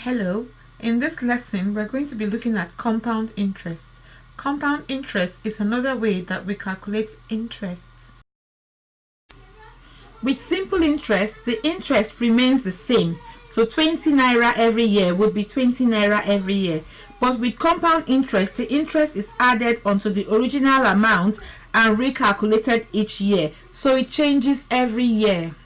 Hello, in this lesson we're going to be looking at compound interest. Compound interest is another way that we calculate interest. With simple interest, the interest remains the same. So 20 naira every year would be 20 naira every year. But with compound interest, the interest is added onto the original amount and recalculated each year. So it changes every year.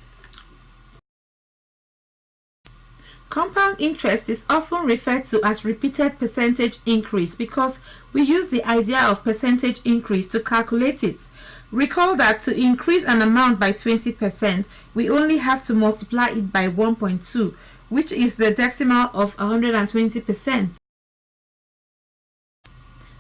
Compound interest is often referred to as repeated percentage increase because we use the idea of percentage increase to calculate it. Recall that to increase an amount by 20%, we only have to multiply it by 1.2, which is the decimal of 120%.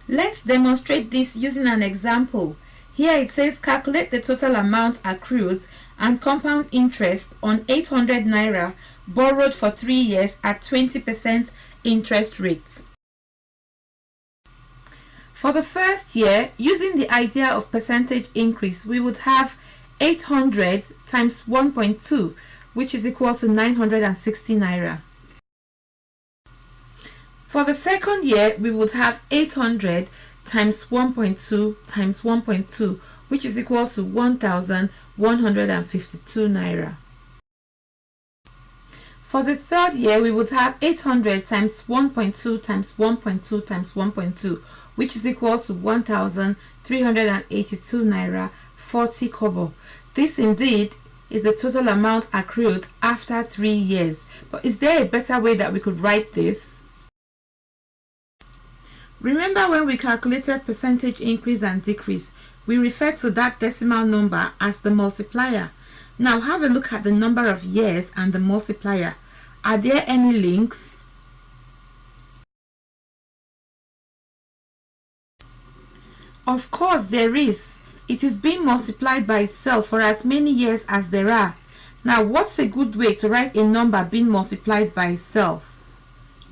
Let's demonstrate this using an example. Here it says calculate the total amount accrued and compound interest on 800 naira borrowed for 3 years at 20% interest rate. For the first year, using the idea of percentage increase, we would have 800 times 1.2, which is equal to 960 naira. For the second year, we would have 800 times 1.2 times 1.2, which is equal to 1,152 naira. For the third year, we would have 800 times 1.2 times 1.2 times 1.2, which is equal to 1,382 naira 40 kobo. This indeed is the total amount accrued after 3 years. But is there a better way that we could write this? Remember when we calculated percentage increase and decrease, we referred to that decimal number as the multiplier. Now have a look at the number of years and the multiplier. Are there any links? Of course there is. It is being multiplied by itself for as many years as there are. Now what's a good way to write a number being multiplied by itself?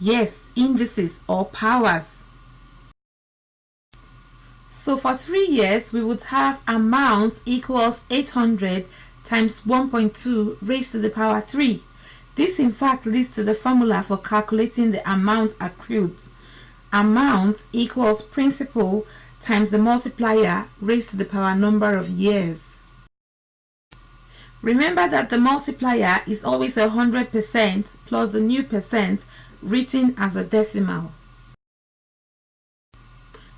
Yes, indices or powers. So for 3 years, we would have amount equals 800 times 1.2 raised to the power 3. This in fact leads to the formula for calculating the amount accrued. Amount equals principal times the multiplier raised to the power number of years. Remember that the multiplier is always 100% plus the new percent written as a decimal.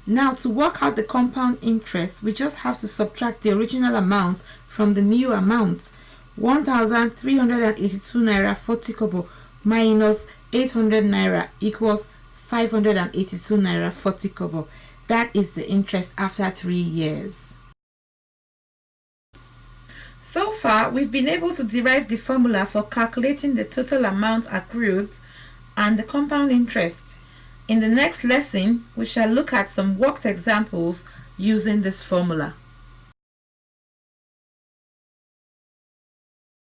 Now to work out the compound interest, we just have to subtract the original amount from the new amount. 1,382 naira 40 kobo minus 800 naira equals 582 naira 40 kobo. That is the interest after 3 years. So far, we've been able to derive the formula for calculating the total amount accrued and the compound interest. In the next lesson, we shall look at some worked examples using this formula.